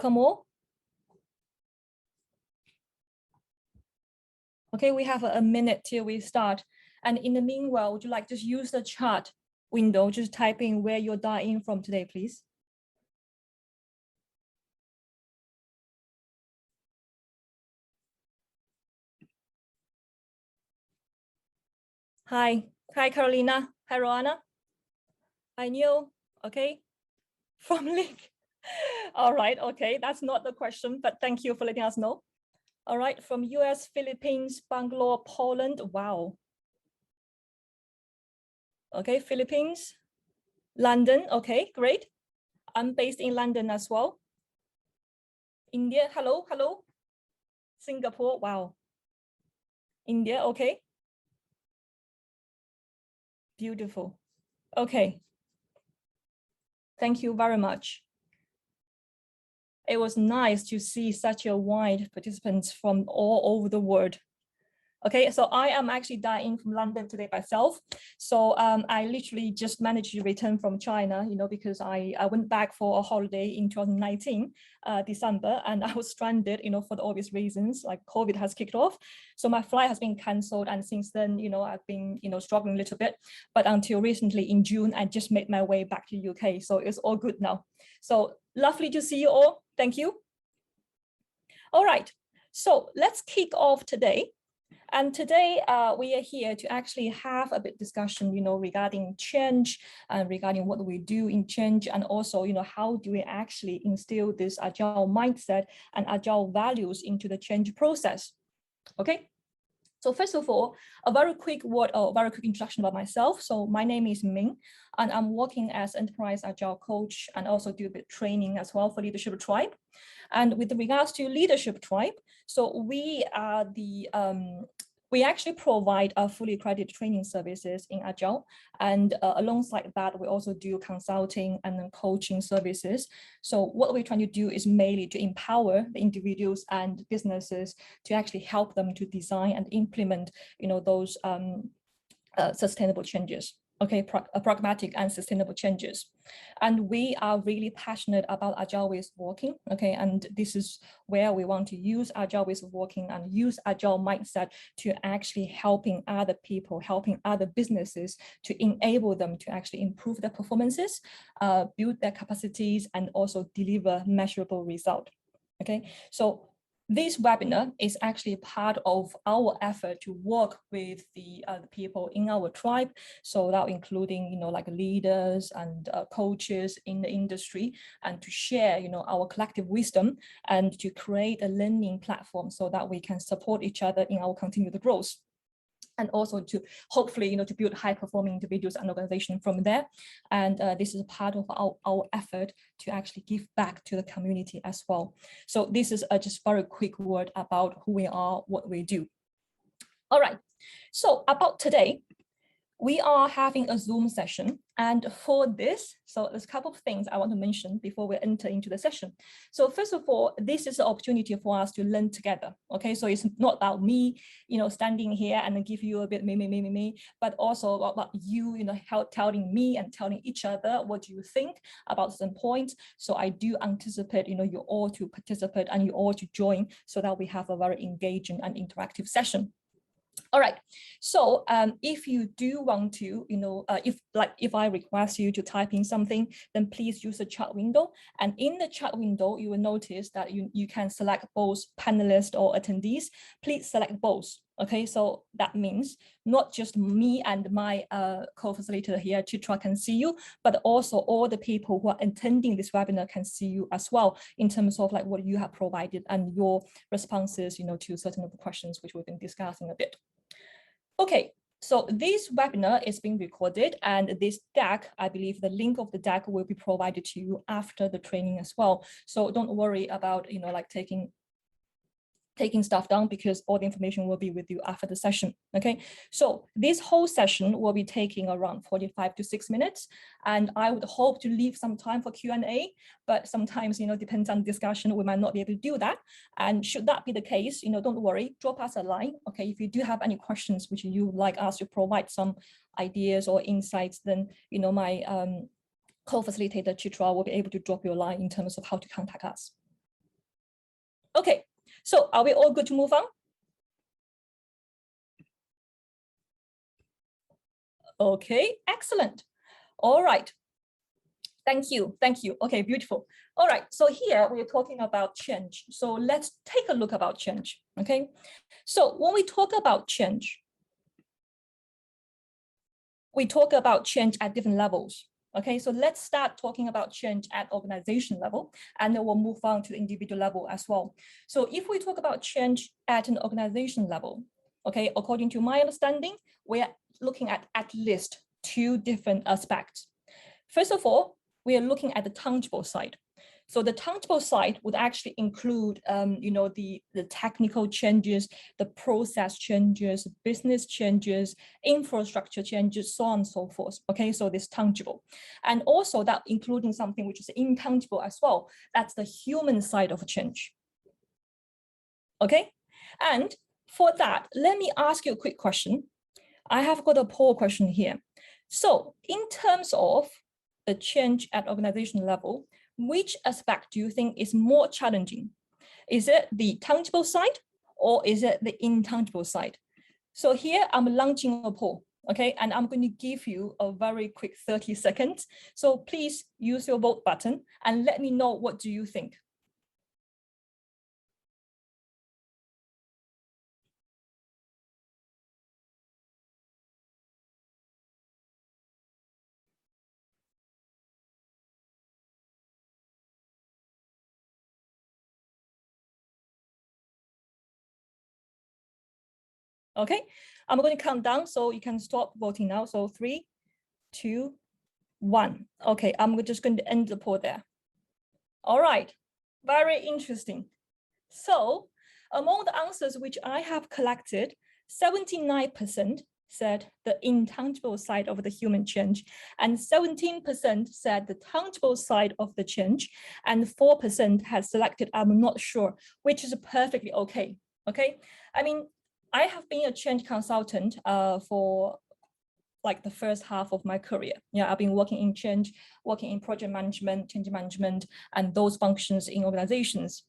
Welcome all. Okay, we have a minute till we start. And in the meanwhile, would you like to use the chat window, just type in where you're dialing in from today, please. Hi, Carolina. Hi, Roanna. Hi, Neil. Okay, from Link. All right, okay, that's not the question, but thank you for letting us know. All right, from US, Philippines, Bangalore, Poland. Wow. Okay, Philippines, London. Okay, great. I'm based in London as well. India, hello, hello. Singapore, wow. India, okay. Beautiful. Okay. Thank you very much. It was nice to see such a wide participants from all over the world. Okay, so I am actually dialing from London today myself. So I literally just managed to return from China, because I went back for a holiday in 2019, December, and I was stranded, for the obvious reasons, like COVID has kicked off. So my flight has been canceled. And since then, I've been, struggling a little bit. But until recently in June, I just made my way back to UK. So it's all good now. So lovely to see you all. Thank you. All right, so let's kick off today. And today we are here to actually have a bit discussion, regarding change and regarding what we do in change, and also, how do we actually instill this agile mindset and agile values into the change process. Okay. So first of all, a very quick word or very quick introduction about myself. So my name is Ming, and I'm working as enterprise agile coach and also do a bit training as well for Leadership Tribe. And with regards to Leadership Tribe, so we are we actually provide fully accredited training services in Agile. And alongside that, we also do consulting and then coaching services. So what we're trying to do is mainly to empower the individuals and businesses to actually help them to design and implement, those sustainable changes. Okay, pragmatic and sustainable changes. And we are really passionate about agile ways of working. Okay, and this is where we want to use agile ways of working and use agile mindset to actually helping other people, helping other businesses to enable them to actually improve their performances, build their capacities, and also deliver measurable result. Okay, so this webinar is actually part of our effort to work with the people in our tribe. So that including, like leaders and coaches in the industry, and to share, our collective wisdom and to create a learning platform so that we can support each other in our continued growth. And also to hopefully, to build high-performing individuals and organizations from there. And this is part of our effort to actually give back to the community as well. So this is just very quick word about who we are, what we do. All right, so about today, we are having a Zoom session. And for this, so there's a couple of things I want to mention before we enter into the session. So first of all, this is an opportunity for us to learn together. Okay, so it's not about me, standing here and then give you a bit me, but also about you, telling me and telling each other what do you think about some points. So I do anticipate, you all to participate and you all to join so that we have a very engaging and interactive session. All right, so if you do want to, if I request you to type in something, then please use the chat window. And in the chat window, you will notice that you can select both panelists or attendees. Please select both. Okay, so that means not just me and my co-facilitator here, Chitra, can see you, but also all the people who are attending this webinar can see you as well in terms of like what you have provided and your responses, to certain of the questions which we've been discussing a bit. Okay, so this webinar is being recorded, and this deck, I believe the link of the deck will be provided to you after the training as well. So don't worry about, like taking stuff down, because all the information will be with you after the session. Okay, so this whole session will be taking around 45 to 6 minutes, and I would hope to leave some time for Q&A, but sometimes, depends on discussion, we might not be able to do that. And should that be the case, don't worry, drop us a line. Okay, if you do have any questions which you would like us to provide some ideas or insights, then, my co-facilitator Chitra will be able to drop you a line in terms of how to contact us. Okay, so are we all good to move on? Okay, excellent. All right. Thank you. Thank you. Okay, beautiful. All right. So here we're talking about change. So let's take a look about change. Okay. So when we talk about change, we talk about change at different levels. Okay, so let's start talking about change at organization level, and then we'll move on to the individual level as well. So if we talk about change at an organization level, okay, according to my understanding, we're looking at least two different aspects. First of all, we are looking at the tangible side. So the tangible side would actually include, the technical changes, the process changes, business changes, infrastructure changes, so on and so forth. Okay, so this tangible. And also that including something which is intangible as well. That's the human side of change. Okay, and for that, let me ask you a quick question. I have got a poll question here. So in terms of the change at organization level, which aspect do you think is more challenging? Is it the tangible side or is it the intangible side? So here I'm launching a poll, okay? And I'm going to give you a very quick 30 seconds. So please use your vote button and let me know what do you think. Okay, I'm going to count down so you can stop voting now. So 3, 2, 1. Okay, I'm just going to end the poll there. All right, very interesting. So among the answers which I have collected, 79% said the intangible side of the human change, and 17% said the tangible side of the change, and 4% had selected I'm not sure, which is perfectly okay. Okay, I mean, I have been a change consultant for like the first half of my career. Yeah, I've been working in change, working in project management, change management, and those functions in organizations.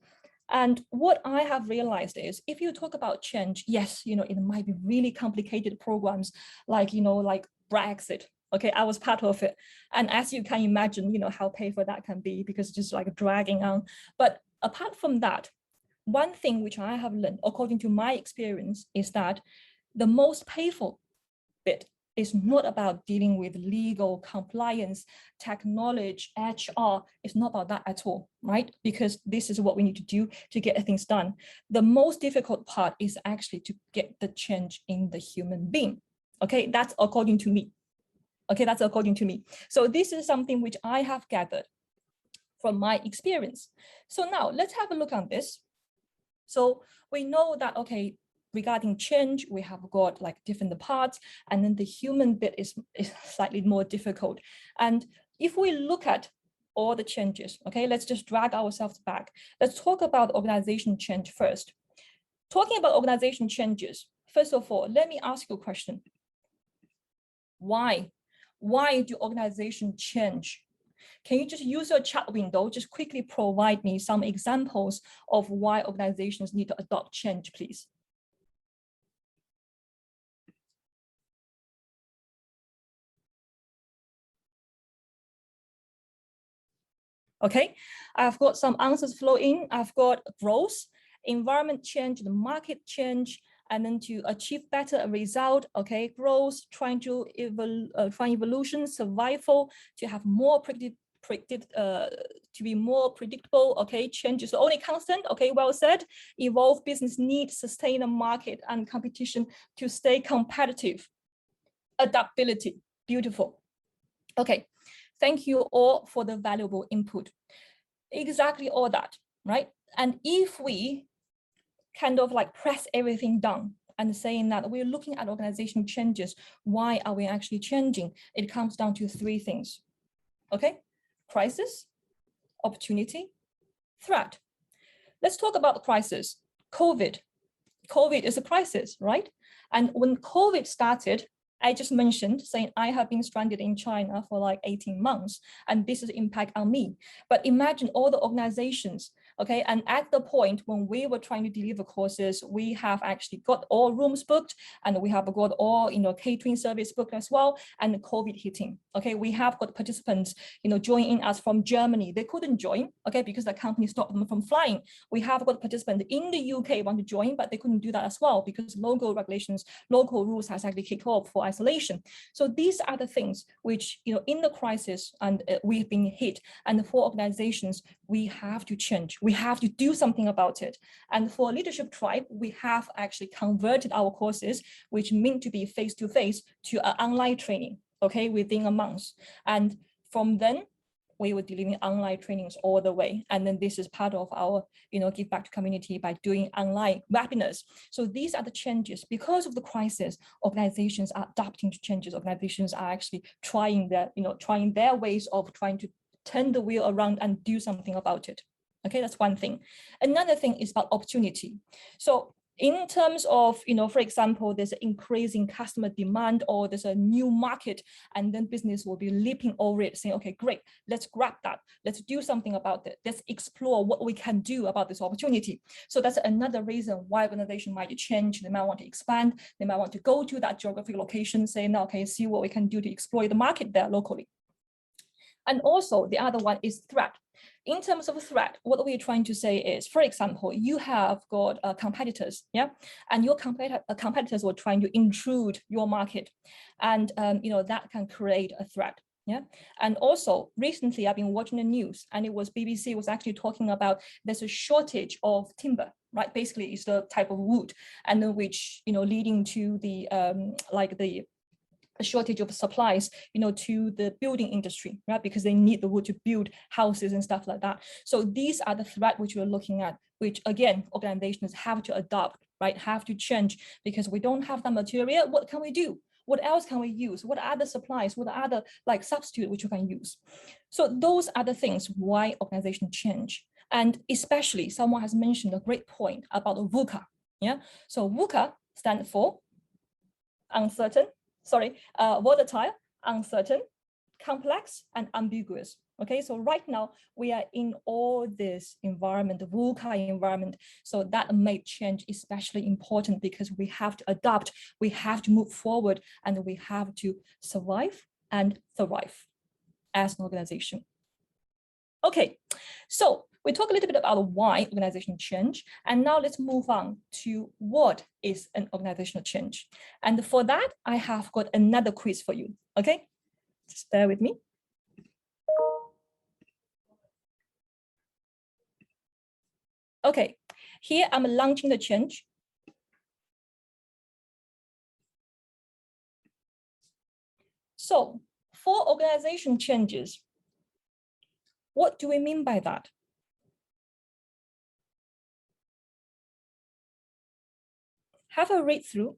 And what I have realized is if you talk about change, yes, it might be really complicated programs like, like Brexit. Okay, I was part of it. And as you can imagine, how painful that can be because it's just like dragging on. But apart from that, one thing which I have learned, according to my experience, is that the most painful bit is not about dealing with legal compliance, technology, HR. It's not about that at all, right? Because this is what we need to do to get things done. The most difficult part is actually to get the change in the human being. Okay, that's according to me. Okay, that's according to me. So this is something which I have gathered from my experience. So now let's have a look at this. So we know that, okay, regarding change, we have got like different parts, and then the human bit is slightly more difficult. And if we look at all the changes, okay, let's just drag ourselves back. Let's talk about organization change first. Talking about organization changes, first of all, let me ask you a question. Why? Why do organizations change? Can you just use your chat window, just quickly provide me some examples of why organizations need to adopt change, please? Okay, I've got some answers flow in. I've got growth, environment change, the market change, and then to achieve better result, okay, growth, trying evolution, survival, to have more to be more predictable, okay, change is the only constant, okay, well said, evolve business needs, sustain the market and competition to stay competitive, adaptability, beautiful. Okay, thank you all for the valuable input. Exactly all that, right? And if we kind of like press everything down and saying that we're looking at organization changes, why are we actually changing? It comes down to 3 things, okay? Crisis, opportunity, threat. Let's talk about the crisis. COVID is a crisis, right? And when COVID started, I just mentioned saying I have been stranded in China for like 18 months, and this is impact on me. But imagine all the organizations Okay, and at the point when we were trying to deliver courses, we have actually got all rooms booked, and we have got all catering service booked as well, and COVID hitting. Okay, we have got participants joining us from Germany. They couldn't join, okay, because the company stopped them from flying. We have got participants in the UK want to join, but they couldn't do that as well because local regulations, local rules has actually kicked off for isolation. So these are the things which in the crisis, and we've been hit, and for organizations we have to change. We have to do something about it. And for Leadership Tribe, we have actually converted our courses, which meant to be face-to-face, to online training, okay, within a month. And from then, we were delivering online trainings all the way. And then this is part of our, give back to community by doing online webinars. So these are the changes. Because of the crisis, organizations are adapting to changes. Organizations are actually trying their ways of trying to turn the wheel around and do something about it. Okay, that's one thing. Another thing is about opportunity. So in terms of, for example, there's an increasing customer demand, or there's a new market, and then business will be leaping over it, saying, okay, great, let's grab that. Let's do something about it. Let's explore what we can do about this opportunity. So that's another reason why organization might change. They might want to expand. They might want to go to that geographic location, say, now, okay, see what we can do to exploit the market there locally. And also the other one is threat. In terms of threat, what we're trying to say is, for example, you have got competitors, yeah, and your competitors were trying to intrude your market, and that can create a threat. Yeah, and also recently I've been watching the news, and it was BBC was actually talking about there's a shortage of timber, right? Basically, it's the type of wood, and then which leading to the a shortage of supplies, to the building industry, right? Because they need the wood to build houses and stuff like that. So these are the threats which we're looking at, which again, organizations have to adopt, right? Have to change, because we don't have the material. What can we do? What else can we use? What are the supplies? What are the substitute which we can use? So those are the things why organizations change. And especially someone has mentioned a great point about VUCA. Yeah. So VUCA stands for volatile, uncertain, complex, and ambiguous. Okay, so right now we are in all this environment, the VUCA environment. So that made change especially important, because we have to adapt, we have to move forward, and we have to survive and thrive as an organization. Okay, so we talk a little bit about why organizational change, and now let's move on to what is an organizational change. And for that, I have got another quiz for you, okay? Just bear with me. Okay, here I'm launching the change. So for organization changes, what do we mean by that? Have a read through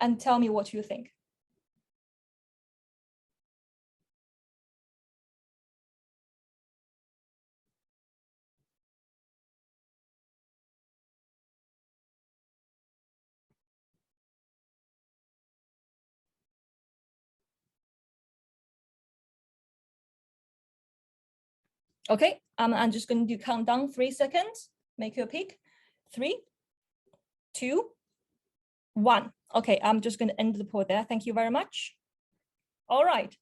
and tell me what you think. Okay, I'm just going to count down 3 seconds. Make your pick. 3, 2, 1. Okay, I'm just going to end the poll there. Thank you very much. All right,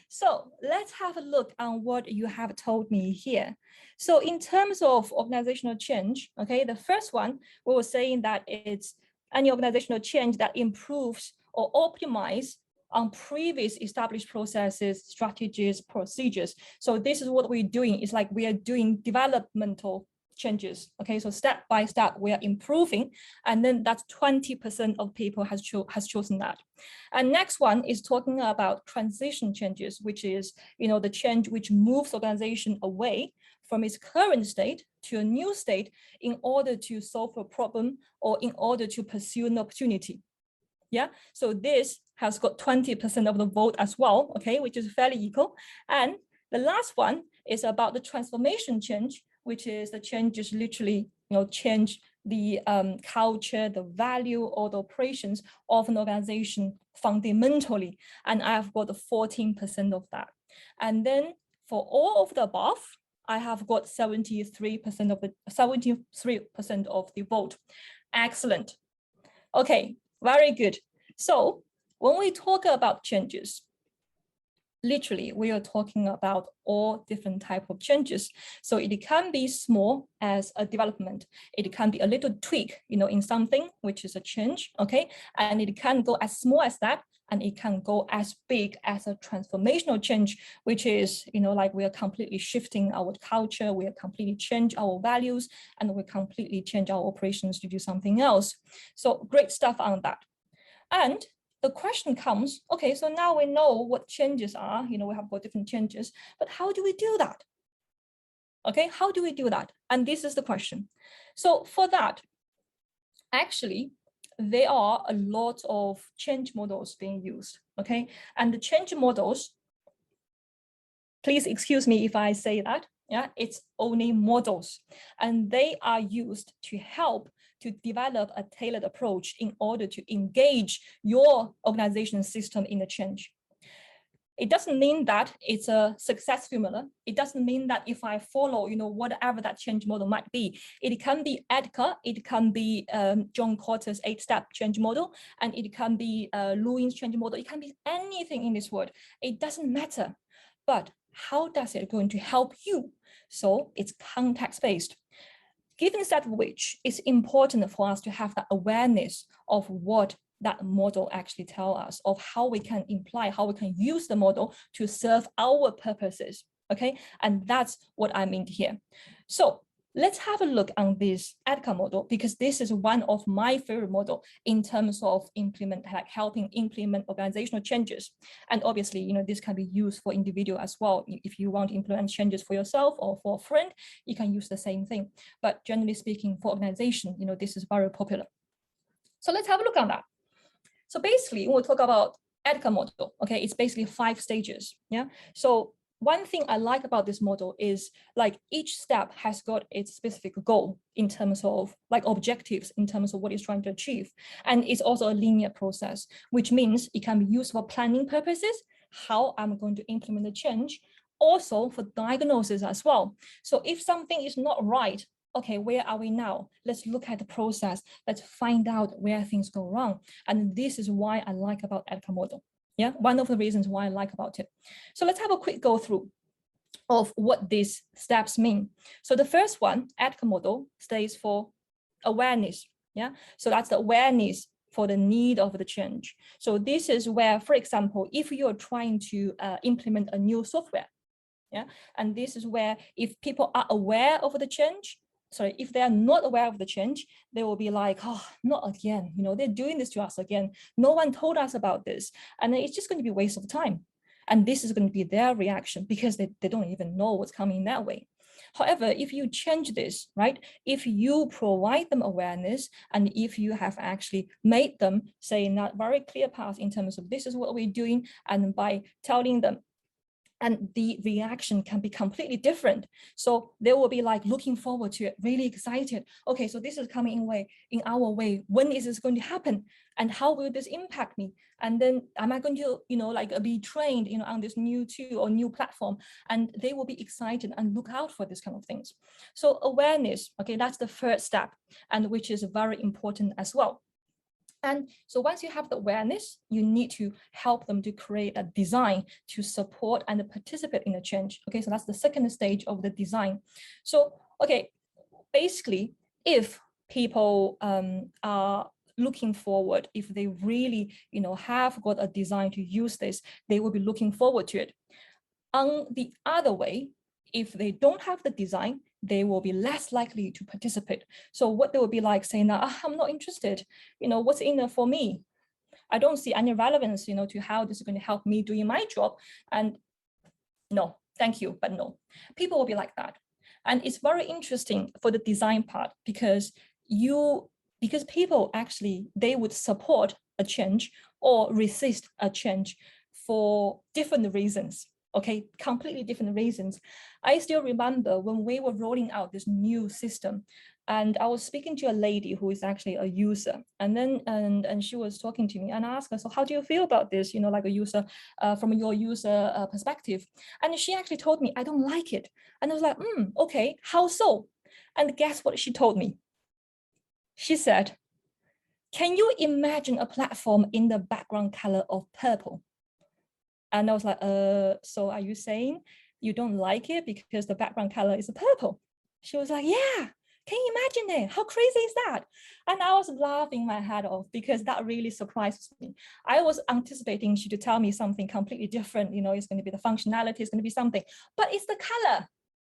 so let's have a look on what you have told me here. So in terms of organizational change, okay, the first one, we were saying that it's any organizational change that improves or optimizes on previous established processes, strategies, procedures. So this is what we're doing. It's like we are doing developmental changes. Okay, so step by step, we are improving, and then that's 20% of people has chosen that. And next one is talking about transition changes, which is the change which moves organization away from its current state to a new state in order to solve a problem or in order to pursue an opportunity. Yeah, so this has got 20% of the vote as well, okay, which is fairly equal. And the last one is about the transformation change, which is the changes literally, change the culture, the value, or the operations of an organization fundamentally. And I've got 14% of that. And then for all of the above, I have got 73% of the vote. Excellent. Okay, very good. So when we talk about changes, literally, we are talking about all different types of changes. So it can be small as a development. It can be a little tweak, in something, which is a change, okay? And it can go as small as that, and it can go as big as a transformational change, which is, like we are completely shifting our culture, we are completely change our values, and we completely change our operations to do something else. So great stuff on that. And the question comes, okay, so now we know what changes are, we have got different changes, but how do we do that? Okay, how do we do that? And this is the question. So for that, actually, there are a lot of change models being used, okay? And the change models, please excuse me if I say that, yeah, it's only models, and they are used to help to develop a tailored approach in order to engage your organization system in the change. It doesn't mean that it's a success formula. It doesn't mean that if I follow, whatever that change model might be, it can be Edgar, it can be John Cotter's 8-step change model, and it can be Lewin's change model. It can be anything in this world. It doesn't matter. But how does it going to help you? So it's context-based. Given that which, it's important for us to have that awareness of what that model actually tells us, of how we can imply, how we can use the model to serve our purposes, okay? And that's what I mean here. So let's have a look on this ADKAR model, because this is one of my favorite model in terms of helping implement organizational changes. And obviously, this can be used for individual as well. If you want to implement changes for yourself or for a friend, you can use the same thing. But generally speaking, for organization, this is very popular. So let's have a look on that. So basically, when we talk about ADKAR model, okay, it's basically 5 stages, yeah? So one thing I like about this model is like each step has got its specific goal in terms of like objectives, in terms of what it's trying to achieve. And it's also a linear process, which means it can be used for planning purposes, how I'm going to implement the change, also for diagnosis as well. So if something is not right, okay, where are we now? Let's look at the process. Let's find out where things go wrong. And this is why I like about ADKAR model. Yeah, one of the reasons why I like about it. So let's have a quick go through of what these steps mean. So the first one, ADKAR model, stands for awareness. Yeah, so that's the awareness for the need of the change. So this is where, for example, if you're trying to implement a new software, yeah, and this is where if people are aware of the change, sorry, if they are not aware of the change, they will be like, oh, not again, they're doing this to us again. No one told us about this. And it's just going to be a waste of time. And this is going to be their reaction because they don't even know what's coming that way. However, if you change this, right, if you provide them awareness, and if you have actually made them say not very clear path in terms of this is what we're doing, and by telling them, and the reaction can be completely different. So they will be like looking forward to it, really excited. Okay, so this is coming in our way. When is this going to happen? And how will this impact me? And then am I going to, be trained, on this new tool or new platform? And they will be excited and look out for this kind of things. So awareness, okay, that's the first step, and which is very important as well. And so once you have the awareness, you need to help them to create a design to support and participate in the change. Okay, so that's the second stage of the design. So, okay, basically, if people are looking forward, if they really, have got a design to use this, they will be looking forward to it. On the other way, if they don't have the design, they will be less likely to participate. So what they will be like saying, I'm not interested, what's in it for me? I don't see any relevance, to how this is going to help me doing my job. And no, thank you, but no. People will be like that. And it's very interesting for the design part because people actually, they would support a change or resist a change for different reasons. Okay, completely different reasons. I still remember when we were rolling out this new system, And I was speaking to a lady who is actually a user, and then and she was talking to me, and I asked her, so how do you feel about this, you know, like a user, from your user perspective? And she actually told me, I don't like it. And I was like, okay, how so? And guess what she told me? She said, can you imagine a platform in the background color of purple? And I was like, so are you saying you don't like it because the background color is purple? She was like, yeah, can you imagine it? How crazy is that? And I was laughing my head off because that really surprises me. I was anticipating she to tell me something completely different. You know, it's going to be the functionality, it's going to be something, but it's the color.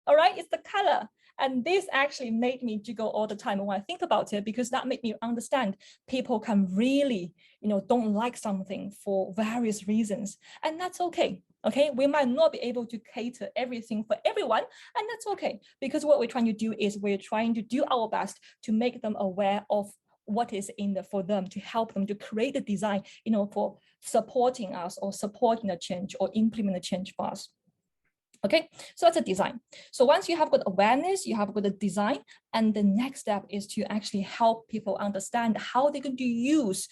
All right, it's the color. And this actually made me jiggle all the time when I think about it, because that made me understand people can really, you know, don't like something for various reasons. And that's okay. Okay, we might not be able to cater everything for everyone, and that's okay, because what we're trying to do is we're trying to do our best to make them aware of what is in there for them, to help them to create the design, you know, for supporting us or supporting the change or implement the change for us. Okay, so that's a design. So once you have got awareness, you have got the design, and the next step is to actually help people understand how they're going to use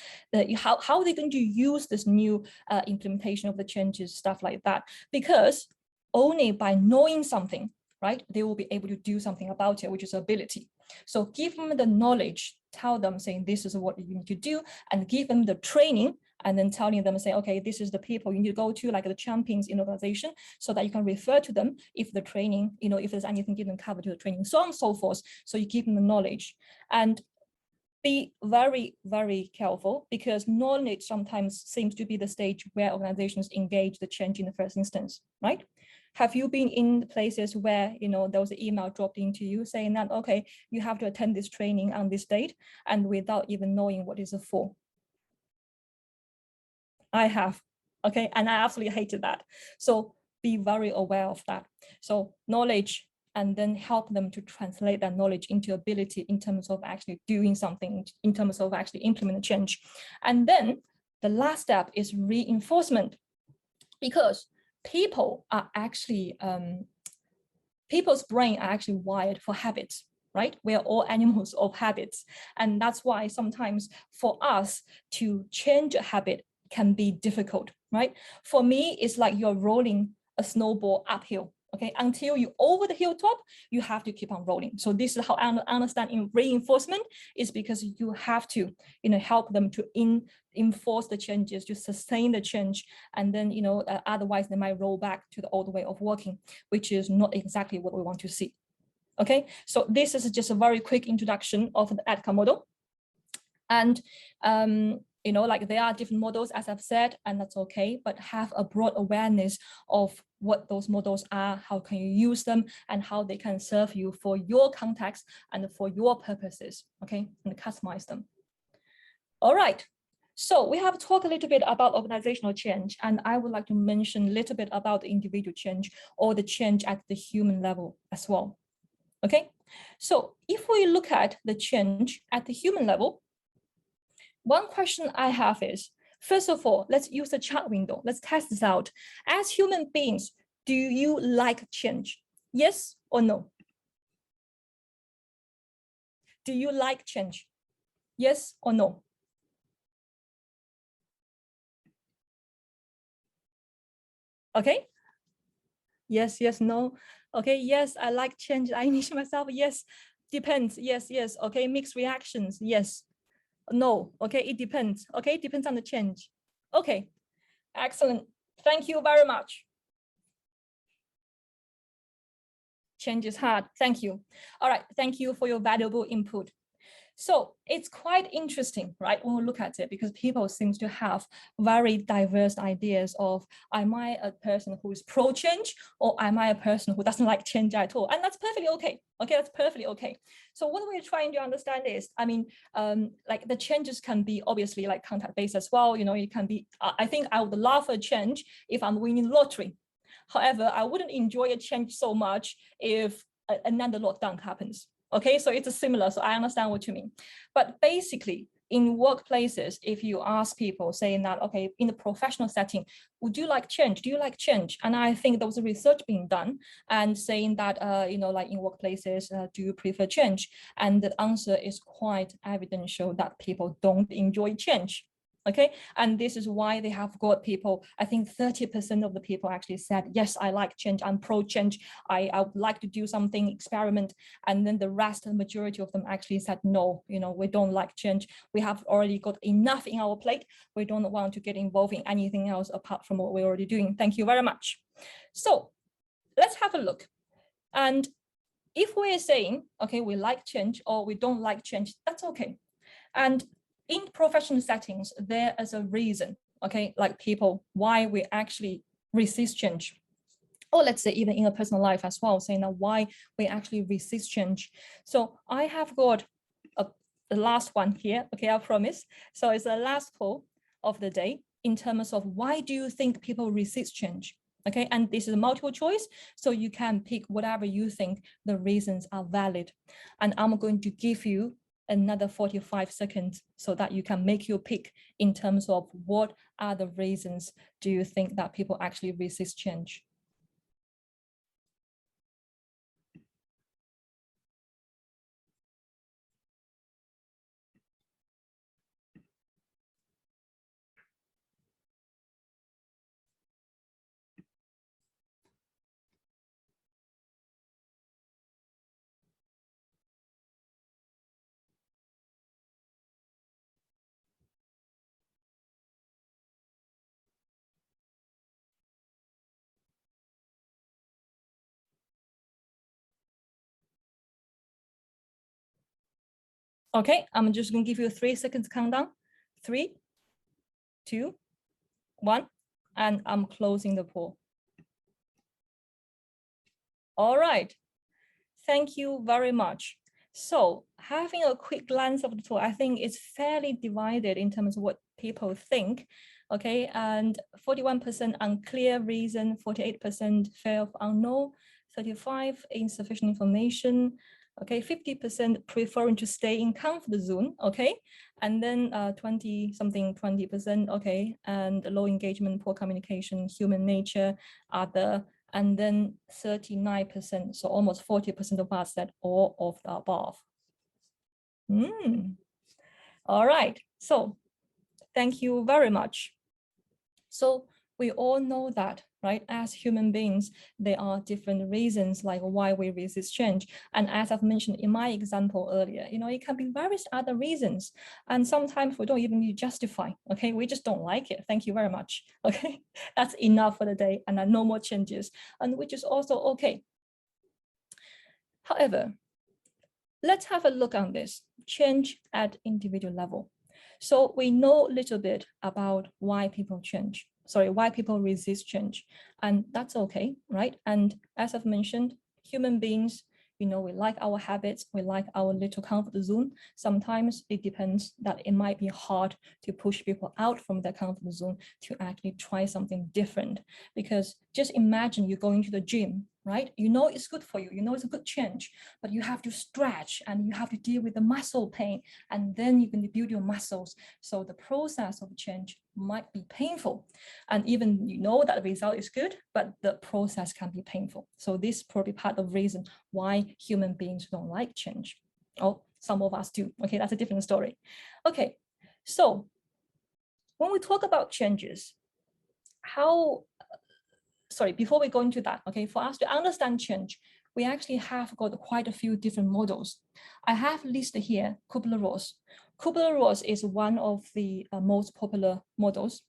how they're going to use this new implementation of the changes, stuff like that. Because only by knowing something, right, they will be able to do something about it, which is ability. So give them the knowledge, tell them saying this is what you need to do, and give them the training, and then telling them, say, okay, this is the people you need to go to, like the champions in the organization, so that you can refer to them if the training, you know, if there's anything didn't cover to the training, so on and so forth. So you give them the knowledge, and be very, very careful, because knowledge sometimes seems to be the stage where organizations engage the change in the first instance, right? Have you been in places where, you know, there was an email dropped into you saying that, okay, you have to attend this training on this date, and without even knowing what is it for? I have, okay, and I absolutely hated that. So be very aware of that. So knowledge, and then help them to translate that knowledge into ability in terms of actually doing something, in terms of actually implementing change. And then the last step is reinforcement, because people are actually, people's brain are actually wired for habits, right? We are all animals of habits. And that's why sometimes for us to change a habit can be difficult, right? For me, it's like you're rolling a snowball uphill, okay? Until you over the hilltop, you have to keep on rolling. So this is how I understand in reinforcement, is because you have to, you know, help them to enforce the changes, to sustain the change, and then, you know, otherwise they might roll back to the old way of working, which is not exactly what we want to see. Okay, so this is just a very quick introduction of the ADCA model. And you know, like there are different models, as I've said, and that's okay, but have a broad awareness of what those models are, how can you use them, and how they can serve you for your context and for your purposes, okay, and customize them. All right, so we have talked a little bit about organizational change, and I would like to mention a little bit about the individual change, or the change at the human level as well, okay? So if we look at the change at the human level, one question I have is, first of all, let's use the chat window. Let's test this out. As human beings, do you like change? Yes or no? Do you like change? Yes or no? Okay. Yes, yes, no. Okay, yes, I like change. I initiate myself. Yes, depends. Yes, yes. Okay, mixed reactions. Yes. No. Okay, it depends. Okay, it depends on the change. Okay, excellent. Thank you very much. Change is hard. Thank you. All right. Thank you for your valuable input. So it's quite interesting, right, when we look at it, because people seem to have very diverse ideas of, am I a person who is pro-change, or am I a person who doesn't like change at all? And that's perfectly okay. Okay, that's perfectly okay. So what we're trying to understand is, I mean, like the changes can be obviously like contact-based as well. You know, it can be, I think I would love a change if I'm winning lottery. However, I wouldn't enjoy a change so much if another lockdown happens. Okay, so it's similar, so I understand what you mean. But basically, in workplaces, if you ask people saying that, okay, in the professional setting, would you like change? Do you like change? And I think there was a research being done and saying that, like in workplaces, do you prefer change? And the answer is quite evidential that people don't enjoy change. Okay, and this is why they have got people, I think 30% of the people actually said, yes, I like change, I'm pro change, I would like to do something, experiment. And then the rest, the majority of them actually said, no, we don't like change. We have already got enough in our plate. We don't want to get involved in anything else apart from what we're already doing. Thank you very much. So let's have a look. And if we're saying, okay, we like change or we don't like change, that's okay. And in professional settings, there is a reason, okay, like people, why we actually resist change. Or let's say even in a personal life as well, saying that why we actually resist change. So I have got the last one here, okay, I promise. So it's the last poll of the day in terms of why do you think people resist change? Okay, and this is a multiple choice, so you can pick whatever you think the reasons are valid. And I'm going to give you another 45 seconds so that you can make your pick in terms of what are the reasons do you think that people actually resist change. Okay, I'm just going to give you a 3 seconds countdown. 3, 2, 1, and I'm closing the poll. All right, thank you very much. So having a quick glance of the poll, I think it's fairly divided in terms of what people think. Okay, and 41% unclear reason, 48% fear of unknown, 35% insufficient information. Okay, 50% preferring to stay in comfort zone. Okay, and then 20%, okay, and low engagement, poor communication, human nature, other, and then 39%, so almost 40% of us said all of the above. All right, so thank you very much. So we all know that, right? As human beings, there are different reasons like why we resist change. And as I've mentioned in my example earlier, it can be various other reasons. And sometimes we don't even need to justify, okay? We just don't like it. Thank you very much, okay? That's enough for the day and no more changes, and which is also okay. However, let's have a look on this, change at individual level. So we know a little bit about why people why people resist change, and that's okay, right? And as I've mentioned, human beings, we like our habits, we like our little comfort zone. Sometimes it depends that it might be hard to push people out from their comfort zone to actually try something different. Because just imagine you're going to the gym, right? It's good for you, it's a good change, but you have to stretch and you have to deal with the muscle pain, and then you can build your muscles. So the process of change might be painful, and even that the result is good, but the process can be painful. So this is probably part of the reason why human beings don't like change. Oh, some of us do. Okay, that's a different story. Okay, so when we talk about changes, before we go into that, okay, for us to understand change, we actually have got quite a few different models. I have listed here Kubler-Ross. Kubler-Ross is one of the most popular models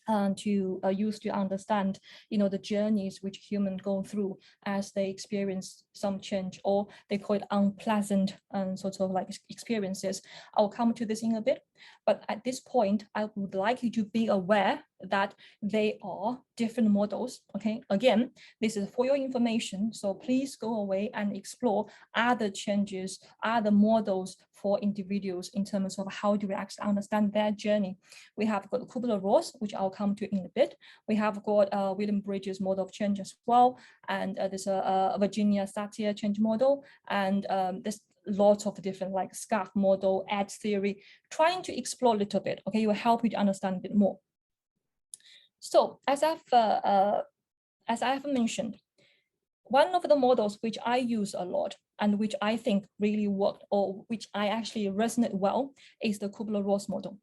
to use to understand, the journeys which humans go through as they experience some change, or they call it unpleasant sort of like experiences. I'll come to this in a bit, but at this point, I would like you to be aware that they are different models. Okay, again, this is for your information, so please go away and explore other changes, other models for individuals in terms of how do we actually understand their journey. We have got Kubler-Ross, which I'll come to in a bit. We have got William Bridges' model of change as well, and there's a Virginia Satir change model, and there's lots of different like scarf model, ad theory, trying to explore a little bit. Okay, it will help you to understand a bit more. So as I've mentioned, one of the models which I use a lot and which I think really worked, or which I actually resonate well, is the Kubler-Ross model.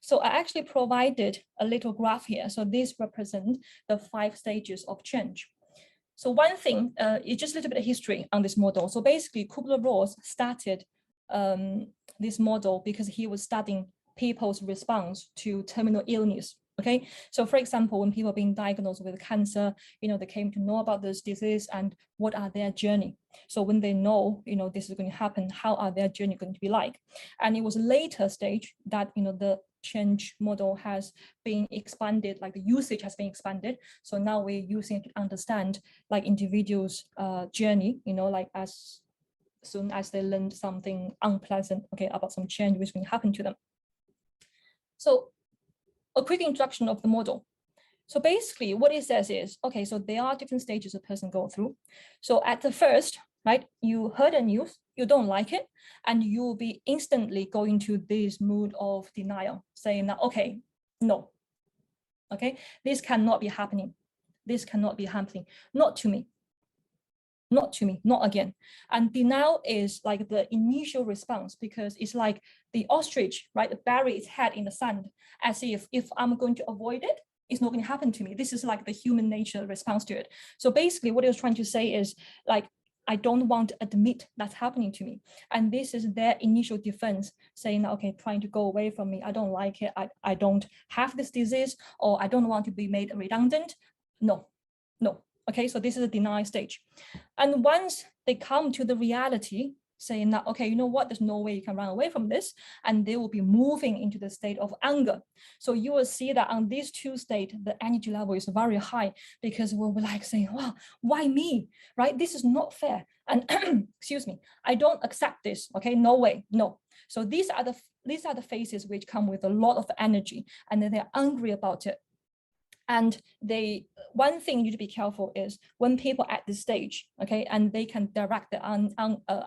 So I actually provided a little graph here. So this represents the 5 stages of change. So one thing, it's just a little bit of history on this model. So basically, Kubler-Ross started this model because he was studying people's response to terminal illness. Okay, so for example, when people are being diagnosed with cancer, they came to know about this disease and what are their journey. So when they know, this is going to happen, how are their journey going to be like? And it was a later stage that, the change model has been expanded, like the usage has been expanded. So now we're using it to understand like individuals' journey, like as soon as they learn something unpleasant, okay, about some change which can happen to them. So a quick introduction of the model. So basically what it says is, okay, so there are different stages a person go through. So at the first, right, you heard the news, you don't like it, and you'll be instantly going to this mood of denial, saying that, okay, no, okay, this cannot be happening. This cannot be happening, not to me. Not to me, not again. And denial is like the initial response, because it's like the ostrich, right, bury its head in the sand, as if I'm going to avoid it, it's not going to happen to me. This is like the human nature response to it. So basically what I was trying to say is like, I don't want to admit that's happening to me. And this is their initial defense, saying, okay, trying to go away from me. I don't like it. I don't have this disease, or I don't want to be made redundant. No. Okay, so this is a denial stage. And once they come to the reality, saying that, okay, you know what, there's no way you can run away from this, and they will be moving into the state of anger. So you will see that on these 2 states, the energy level is very high, because we'll be like saying, wow, why me, right? This is not fair. And excuse me, I don't accept this, okay, no way, no. So these are the phases which come with a lot of energy, and then they're angry about it. And one thing you need to be careful is when people at this stage, okay, and they can direct the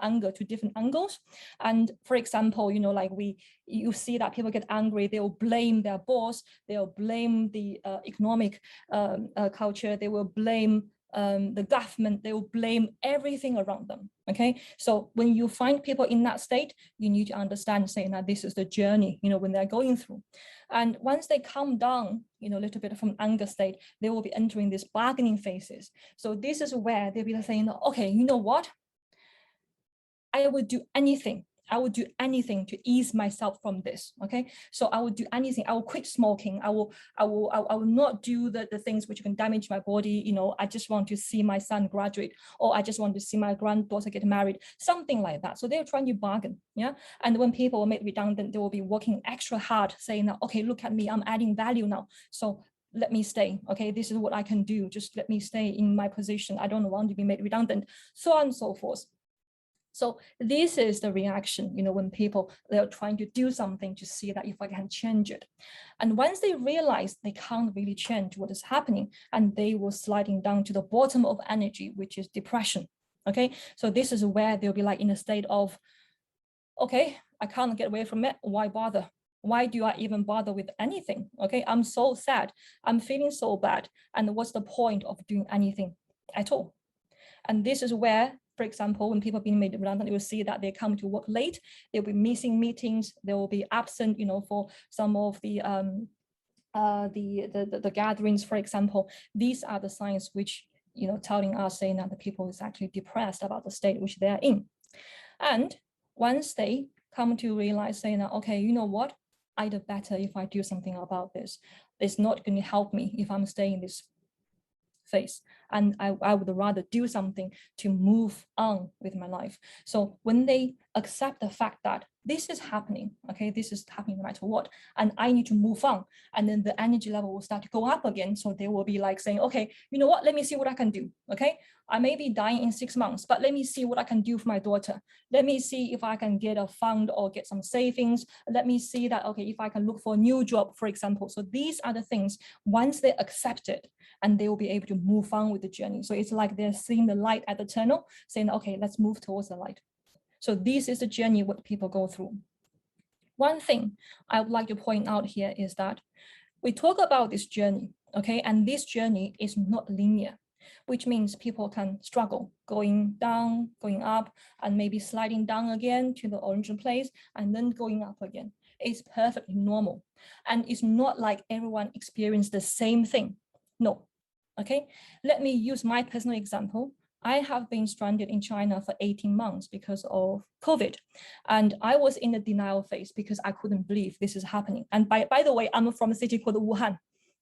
anger to different angles. And for example, like you see that people get angry, they will blame their boss, they'll blame the economic culture, they will blame the government, they will blame everything around them. Okay, so when you find people in that state, you need to understand, saying that this is the journey, when they're going through. And once they calm down, a little bit from anger state, they will be entering these bargaining phases. So this is where they'll be saying, okay, you know what? I would do anything. I would do anything to ease myself from this. Okay, so I would do anything. I will quit smoking. I will not do the things which can damage my body. I just want to see my son graduate, or I just want to see my granddaughter get married, something like that. So they're trying to bargain. Yeah. And when people are made redundant, they will be working extra hard, saying that, okay, look at me, I'm adding value now. So let me stay. Okay, this is what I can do. Just let me stay in my position. I don't want to be made redundant, so on and so forth. So this is the reaction, when people, they're trying to do something to see that if I can change it. And once they realize they can't really change what is happening, and they will sliding down to the bottom of energy, which is depression. Okay, so this is where they'll be like in a state of, okay, I can't get away from it. Why bother? Why do I even bother with anything? Okay, I'm so sad. I'm feeling so bad. And what's the point of doing anything at all? And this is where, for example, when people are being made redundant, you will see that they come to work late, they'll be missing meetings, they will be absent, for some of the gatherings, for example. These are the signs which, telling us, saying that the people is actually depressed about the state which they're in. And once they come to realize, saying that, okay, you know what, I'd better if I do something about this. It's not going to help me if I'm staying in this phase, and I would rather do something to move on with my life. So when they accept the fact that this is happening, okay, this is happening no matter what, and I need to move on, and then the energy level will start to go up again. So they will be like saying, okay, you know what, let me see what I can do. Okay, I may be dying in 6 months, but let me see what I can do for my daughter. Let me see if I can get a fund or get some savings. Let me see that, okay, if I can look for a new job, for example. So these are the things, once they accept it, and they will be able to move on with the journey. So it's like they're seeing the light at the tunnel, saying, okay, let's move towards the light. So this is the journey what people go through. One thing I would like to point out here is that we talk about this journey, okay? And this journey is not linear, which means people can struggle going down, going up, and maybe sliding down again to the original place and then going up again. It's perfectly normal. And it's not like everyone experienced the same thing. No, okay? Let me use my personal example. I have been stranded in China for 18 months because of COVID. And I was in the denial phase because I couldn't believe this is happening. And by the way, I'm from a city called Wuhan.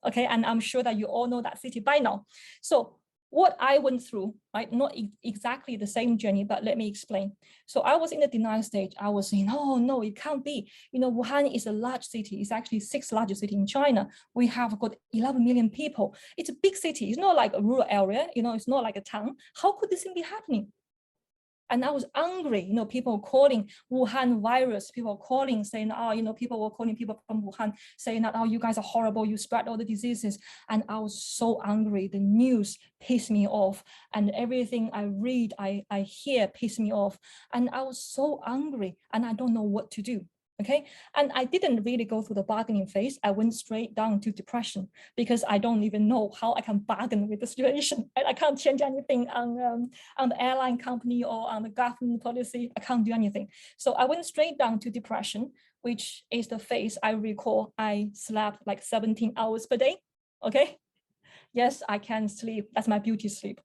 Okay, and I'm sure that you all know that city by now. So what I went through, right, not exactly the same journey, but let me explain. So I was in the denial stage. I was saying, oh no, it can't be. You know, Wuhan is a large city. It's actually 6th largest city in China. We have got 11 million people. It's a big city. It's not like a rural area. You know, it's not like a town. How could this thing be happening? And I was angry, you know, people calling Wuhan virus, people calling saying, oh, you know, people were calling people from Wuhan saying that, oh, you guys are horrible, you spread all the diseases. And I was so angry. The news pissed me off. And everything I read, I hear pissed me off. And I was so angry and I don't know what to do. Okay, and I didn't really go through the bargaining phase. I went straight down to depression because I don't even know how I can bargain with the situation. I can't change anything on the airline company or on the government policy. I can't do anything. So I went straight down to depression, which is the phase I recall. I slept like 17 hours per day. Okay, yes, I can sleep. That's my beauty sleep.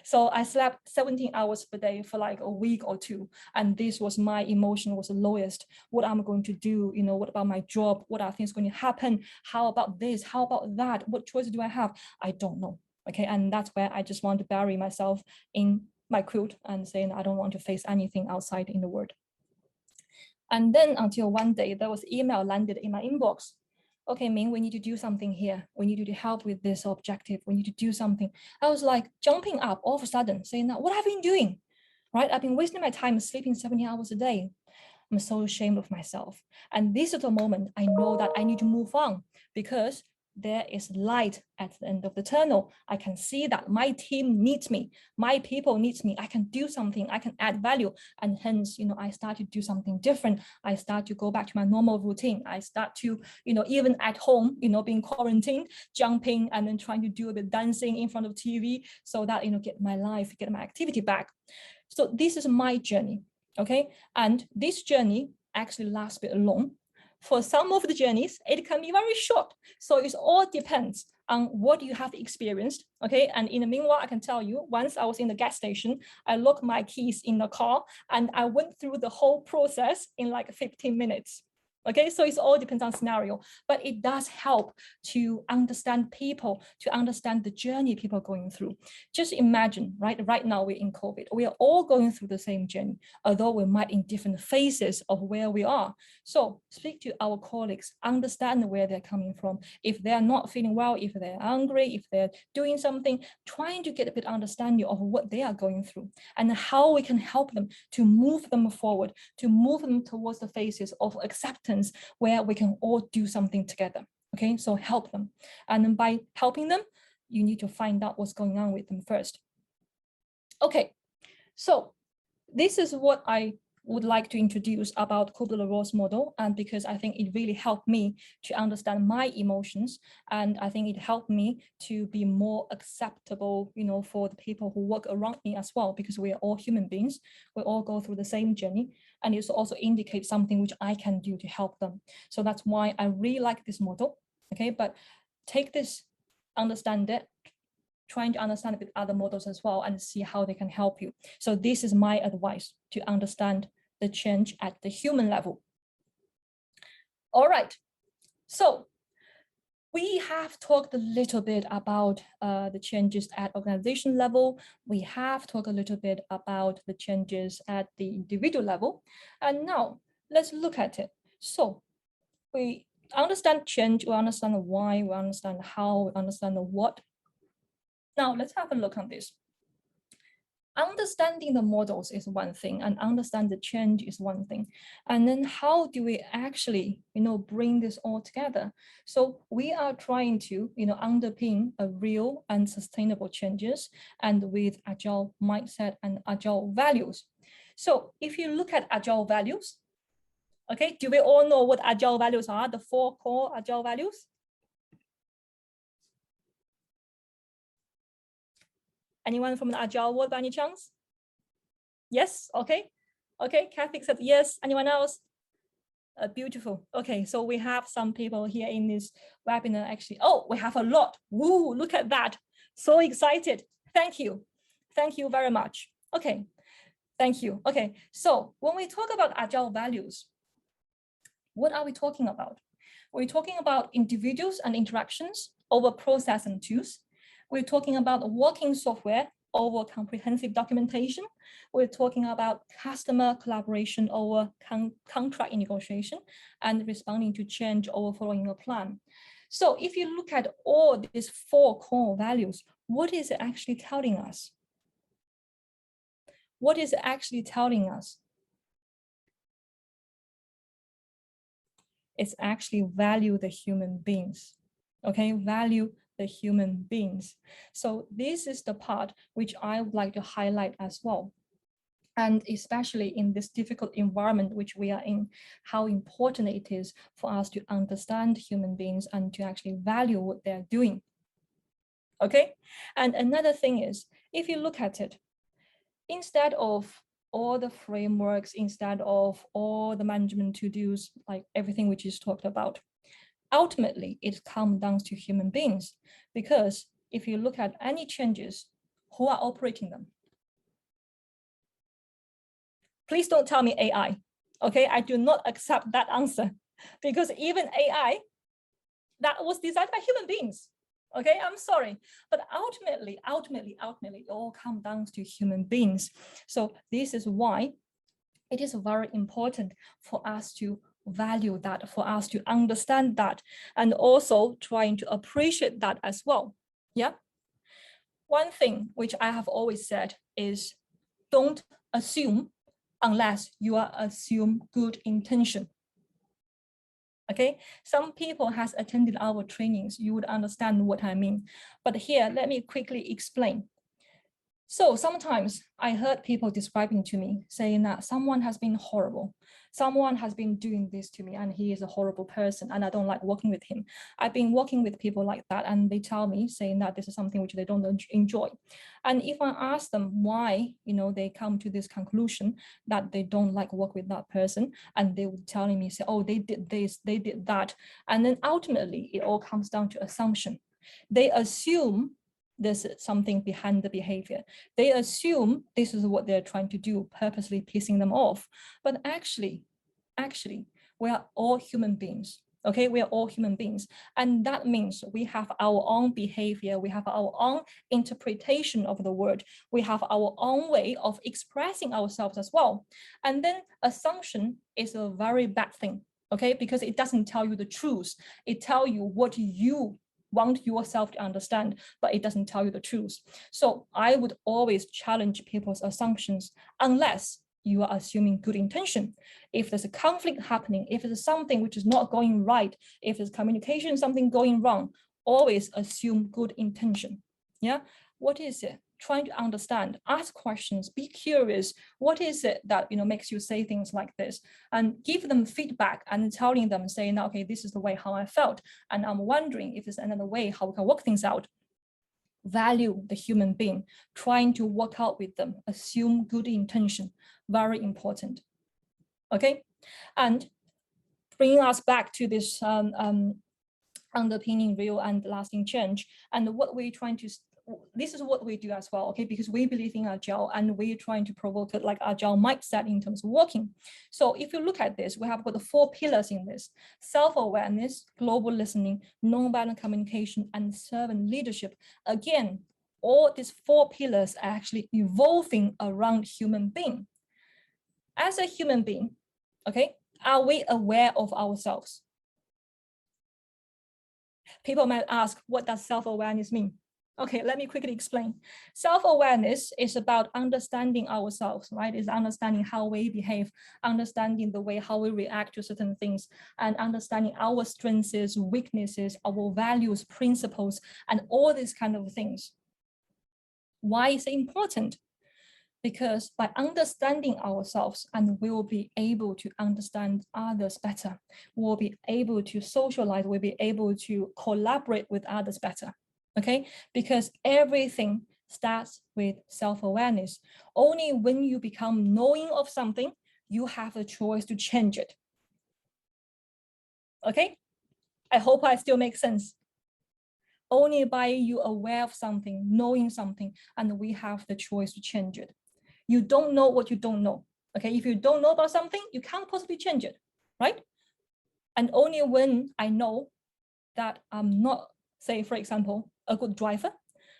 So I slept 17 hours per day for like a week or two. And this was my emotion was the lowest. What am I going to do? You know, what about my job? What are things going to happen? How about this? How about that? What choice do I have? I don't know. Okay. And that's where I just want to bury myself in my quilt and saying, I don't want to face anything outside in the world. And then until one day, there was email landed in my inbox. Okay, Ming, we need to do something here. We need you to help with this objective. We need to do something. I was like jumping up all of a sudden saying, what have I been doing? Right? I've been wasting my time sleeping 70 hours a day. I'm so ashamed of myself. And this is the moment I know that I need to move on because there is light at the end of the tunnel. I can see that my team needs me. My people needs me. I can do something. I can add value. And hence, you know, I start to do something different. I start to go back to my normal routine. I start to, you know, even at home, you know, being quarantined, jumping and then trying to do a bit dancing in front of TV so that, you know, get my life, get my activity back. So this is my journey. Okay. And this journey actually lasts a bit long. For some of the journeys, it can be very short. So it all depends on what you have experienced. Okay. And in the meanwhile, I can tell you, once I was in the gas station, I locked my keys in the car and I went through the whole process in like 15 minutes. Okay, so it all depends on scenario, but it does help to understand people, to understand the journey people are going through. Just imagine, right now we're in COVID. We are all going through the same journey, although we might in different phases of where we are. So speak to our colleagues, understand where they're coming from. If they're not feeling well, if they're angry, if they're doing something, trying to get a bit understanding of what they are going through and how we can help them to move them forward, to move them towards the phases of acceptance where we can all do something together. Okay, so help them. And then by helping them, you need to find out what's going on with them first. Okay, so this is what I would like to introduce about Kubler-Ross model, and because I think it really helped me to understand my emotions, and I think it helped me to be more acceptable, you know, for the people who work around me as well, because we are all human beings, we all go through the same journey, and it also indicates something which I can do to help them. So that's why I really like this model. Okay, but take this, understand it, trying to understand with other models as well and see how they can help you. So this is my advice, to understand the change at the human level. All right, so we have talked a little bit about the changes at organization level. We have talked a little bit about the changes at the individual level. And now let's look at it. So we understand change, we understand the why, we understand how, we understand the what. Now let's have a look on this. Understanding the models is one thing, and understand the change is one thing. And then how do we actually, you know, bring this all together? So we are trying to, you know, underpin a real and sustainable changes, and with agile mindset and agile values. So if you look at Agile values, okay, do we all know what Agile values are, the 4 core Agile values? Anyone from the Agile world by any chance? Yes, okay. Okay, Kathy said yes. Anyone else? Beautiful. Okay, so we have some people here in this webinar actually. Oh, we have a lot. Woo, look at that. So excited. Thank you. Thank you very much. Okay, thank you. Okay, so when we talk about Agile values, what are we talking about? We're talking about individuals and interactions over process and tools. We're talking about working software over comprehensive documentation. We're talking about customer collaboration over contract negotiation and responding to change over following a plan. So if you look at all these 4 core values, what is it actually telling us? What is it actually telling us? It's actually value the human beings, okay? Value the human beings. So this is the part which I would like to highlight as well. And especially in this difficult environment which we are in, how important it is for us to understand human beings and to actually value what they're doing, okay? And another thing is, if you look at it, instead of all the frameworks, instead of all the management to-dos, like everything we just talked about, ultimately it comes down to human beings. Because if you look at any changes, who are operating them? Please don't tell me AI, okay? I do not accept that answer, because even AI, that was designed by human beings. Okay, I'm sorry, but ultimately, it all comes down to human beings. So this is why it is very important for us to value that, for us to understand that, and also trying to appreciate that as well. Yeah. One thing which I have always said is, don't assume unless you are assume good intention. Okay, some people has attended our trainings, you would understand what I mean. But here, let me quickly explain. So sometimes I heard people describing to me, saying that someone has been horrible. Someone has been doing this to me and he is a horrible person and I don't like working with him. I've been working with people like that and they tell me saying that this is something which they don't enjoy. And if I ask them why, they come to this conclusion that they don't like work with that person, and they would telling me, say, oh, they did this, they did that. And then ultimately it all comes down to assumption. They assume there's something behind the behavior. They assume this is what they're trying to do, purposely pissing them off. But actually, we are all human beings. Okay, we are all human beings. And that means we have our own behavior, we have our own interpretation of the word, we have our own way of expressing ourselves as well. And then assumption is a very bad thing, okay, because it doesn't tell you the truth. It tells you what you want yourself to understand, but it doesn't tell you the truth. So I would always challenge people's assumptions unless you are assuming good intention. If there's a conflict happening, if there's something which is not going right, if there's communication, something going wrong, always assume good intention. Yeah, what is it? Trying to understand, ask questions, be curious. What is it that makes you say things like this? And give them feedback and telling them, saying, okay, this is the way how I felt, and I'm wondering if there's another way how we can work things out. Value the human being, trying to work out with them, assume good intention, very important. Okay, and bringing us back to this underpinning real and lasting change, and what we're trying to, this is what we do as well, okay, because we believe in Agile and we're trying to provoke it like Agile mindset in terms of working. So if you look at this, we have got the 4 pillars in this: self-awareness, global listening, nonviolent communication, and servant leadership. Again, all these 4 pillars are actually evolving around human being. As a human being, okay, are we aware of ourselves? People might ask, what does self-awareness mean? Okay, let me quickly explain. Self-awareness is about understanding ourselves, right? It's understanding how we behave, understanding the way how we react to certain things, and understanding our strengths, weaknesses, our values, principles, and all these kind of things. Why is it important? because by understanding ourselves, and we will be able to understand others better, we'll be able to socialize, we'll be able to collaborate with others better, okay? Because everything starts with self-awareness. Only when you become knowing of something, you have a choice to change it, okay? I hope I still make sense. Only by you aware of something, knowing something, and we have the choice to change it. You don't know what you don't know, okay? If you don't know about something, you can't possibly change it, right? And only when I know that I'm not, say, for example, a good driver,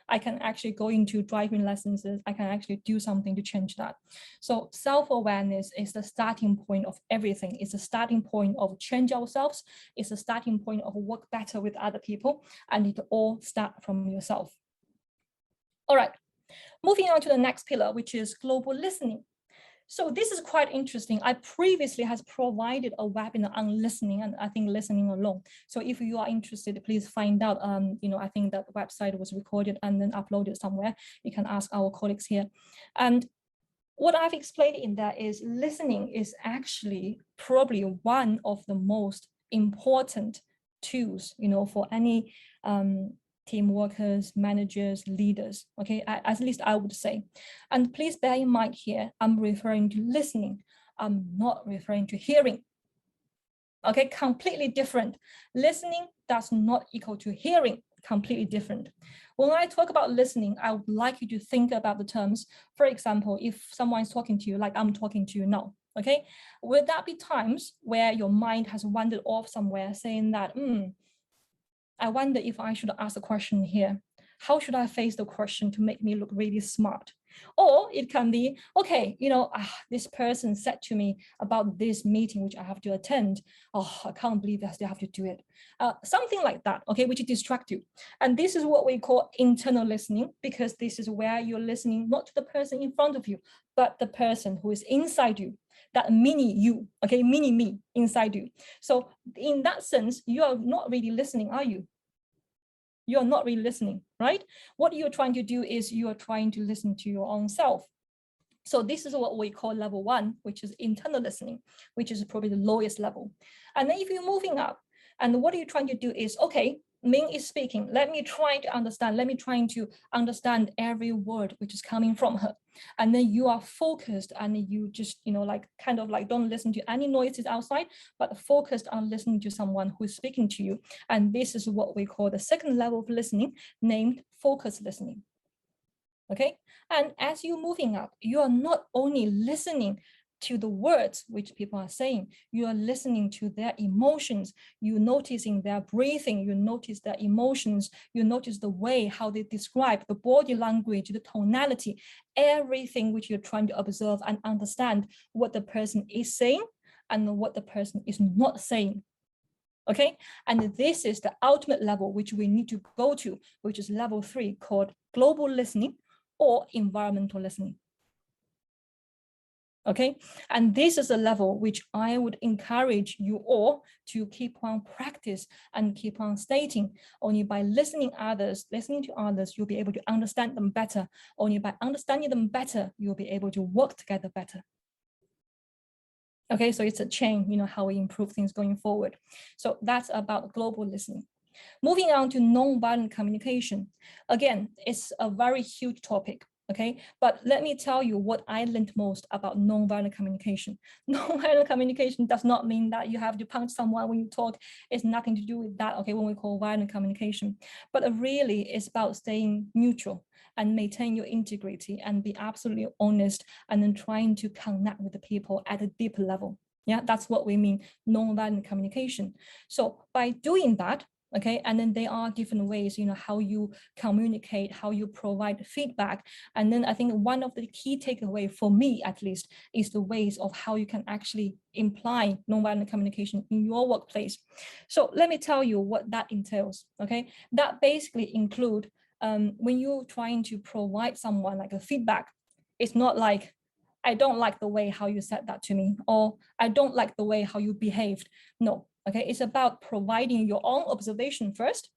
I can actually go into driving lessons, I can actually do something to change that. So self-awareness is the starting point of everything. It's a starting point of change ourselves. It's a starting point of work better with other people, and it all starts from yourself. All right. Moving on to the next pillar, which is global listening. So this is quite interesting. I previously has provided a webinar on listening, and I think listening alone. So if you are interested, please find out. I think that the website was recorded and then uploaded somewhere. You can ask our colleagues here. And what I've explained in that is listening is actually probably one of the most important tools, for any team workers, managers, leaders, okay, at least I would say. And please bear in mind here, I'm referring to listening. I'm not referring to hearing. Okay, completely different. Listening does not equal to hearing, completely different. When I talk about listening, I would like you to think about the terms. For example, if someone is talking to you, like I'm talking to you now, okay, will that be times where your mind has wandered off somewhere saying that, I wonder if I should ask a question here. How should I face the question to make me look really smart? Or it can be, okay, this person said to me about this meeting, which I have to attend. Oh, I can't believe I still have to do it. Something like that, okay, which distract you. And this is what we call internal listening, because this is where you're listening not to the person in front of you, but the person who is inside you, that mini you, okay, mini me inside you. So in that sense, you are not really listening, are you? You're not really listening, right? What you're trying to do is you are trying to listen to your own self. So this is what we call level 1, which is internal listening, which is probably the lowest level. And then if you're moving up, and what you're trying to do is, okay, Ming is speaking. Let me try to understand every word which is coming from her. And then you are focused and you just, don't listen to any noises outside, but focused on listening to someone who is speaking to you. And this is what we call the second level of listening, named focused listening. Okay, and as you're moving up, you are not only listening to the words which people are saying, you are listening to their emotions, you're noticing their breathing, you notice their emotions, you notice the way how they describe the body language, the tonality, everything which you're trying to observe and understand what the person is saying and what the person is not saying. Okay, and this is the ultimate level which we need to go to, which is level 3, called global listening or environmental listening. Okay, and this is a level which I would encourage you all to keep on practice and keep on stating. Only by listening to others, you'll be able to understand them better. Only by understanding them better, you'll be able to work together better. Okay, so it's a chain, how we improve things going forward. So that's about global listening. Moving on to nonviolent communication. Again, it's a very huge topic. Okay, but let me tell you what I learned most about nonviolent communication. Nonviolent communication does not mean that you have to punch someone when you talk. It's nothing to do with that, okay, when we call violent communication. But really, it's about staying neutral and maintain your integrity and be absolutely honest, and then trying to connect with the people at a deeper level. Yeah, that's what we mean, nonviolent communication. So by doing that, okay, and then there are different ways, how you communicate, how you provide feedback. And then I think one of the key takeaway for me, at least, is the ways of how you can actually imply nonviolent communication in your workplace. So let me tell you what that entails, okay? That basically include when you're trying to provide someone like a feedback, it's not like, I don't like the way how you said that to me, or I don't like the way how you behaved. No. Okay, it's about providing your own observation first,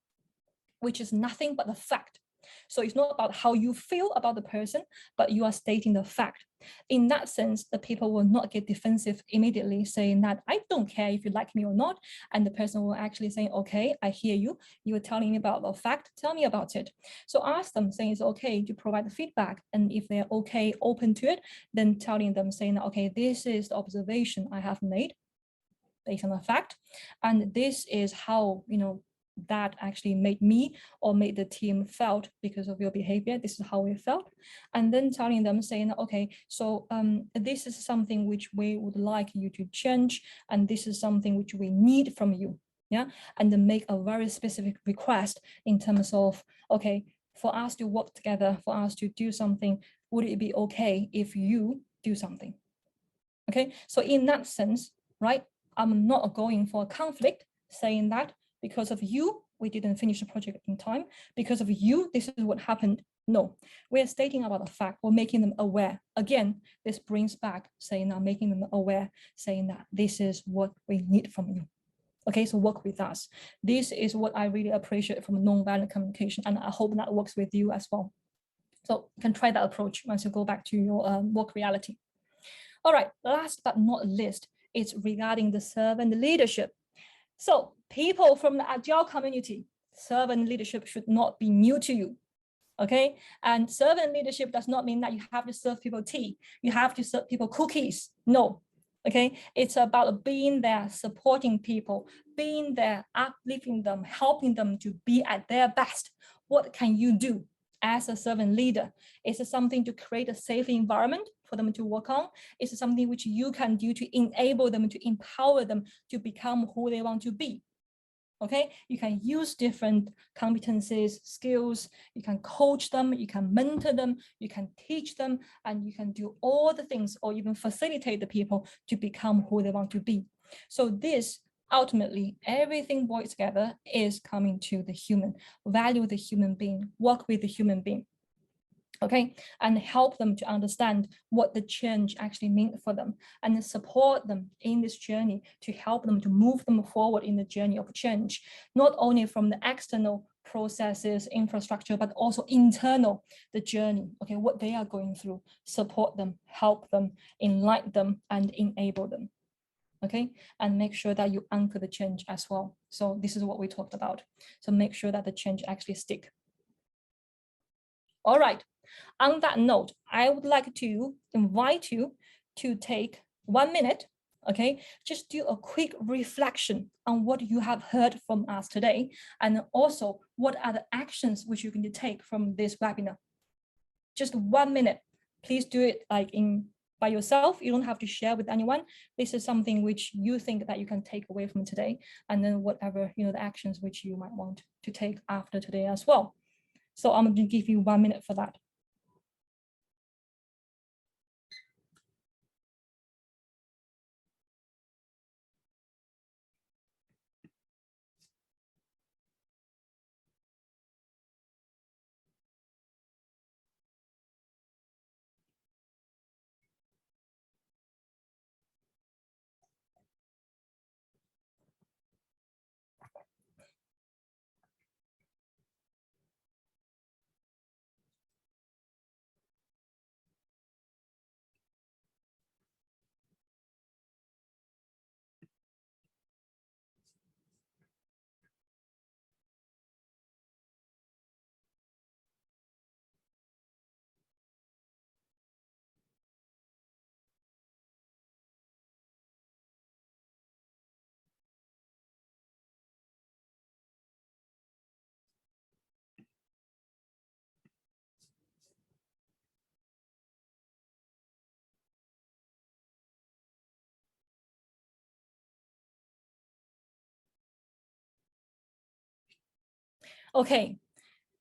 which is nothing but a fact. So it's not about how you feel about the person, but you are stating the fact. In that sense, the people will not get defensive immediately, saying that I don't care if you like me or not. And the person will actually say, okay, I hear you. You are telling me about the fact, tell me about it. So ask them, saying it's okay to provide the feedback. And if they're okay, open to it, then telling them, saying, okay, this is the observation I have made based on the fact. And this is how, that actually made me or made the team felt because of your behavior. This is how we felt. And then telling them, saying, okay, so this is something which we would like you to change. And this is something which we need from you. Yeah. And then make a very specific request in terms of, okay, for us to work together, for us to do something, would it be okay if you do something? Okay. So in that sense, right, I'm not going for a conflict, saying that because of you, we didn't finish the project in time. Because of you, this is what happened. No, we're stating about the fact, we're making them aware. Again, this brings back saying that, making them aware, saying that this is what we need from you. Okay, so work with us. This is what I really appreciate from nonviolent communication, and I hope that works with you as well. So you can try that approach once you go back to your work reality. All right, last but not least, it's regarding the servant leadership. So people from the Agile community, servant leadership should not be new to you. Okay, and servant leadership does not mean that you have to serve people tea, you have to serve people cookies. No, okay, it's about being there, supporting people, being there, uplifting them, helping them to be at their best. What can you do as a servant leader? Is it something to create a safe environment for them to work on? Is it something which you can do to enable them, to empower them to become who they want to be? Okay, you can use different competencies, skills, you can coach them, you can mentor them, you can teach them, and you can do all the things or even facilitate the people to become who they want to be. So this, ultimately, everything boiled together is coming to the human, value the human being, work with the human being. Okay, and help them to understand what the change actually means for them, and support them in this journey to help them to move them forward in the journey of change, not only from the external processes, infrastructure, but also internal, the journey, okay, what they are going through, support them, help them, enlighten them, and enable them. Okay, and make sure that you anchor the change as well. So this is what we talked about. So make sure that the change actually stick. All right. On that note, I would like to invite you to take 1 minute, okay? Just do a quick reflection on what you have heard from us today, and also what are the actions which you can take from this webinar. Just 1 minute. Please do it like by yourself. You don't have to share with anyone. This is something which you think that you can take away from today, and then whatever, the actions which you might want to take after today as well. So I'm going to give you 1 minute for that. Okay,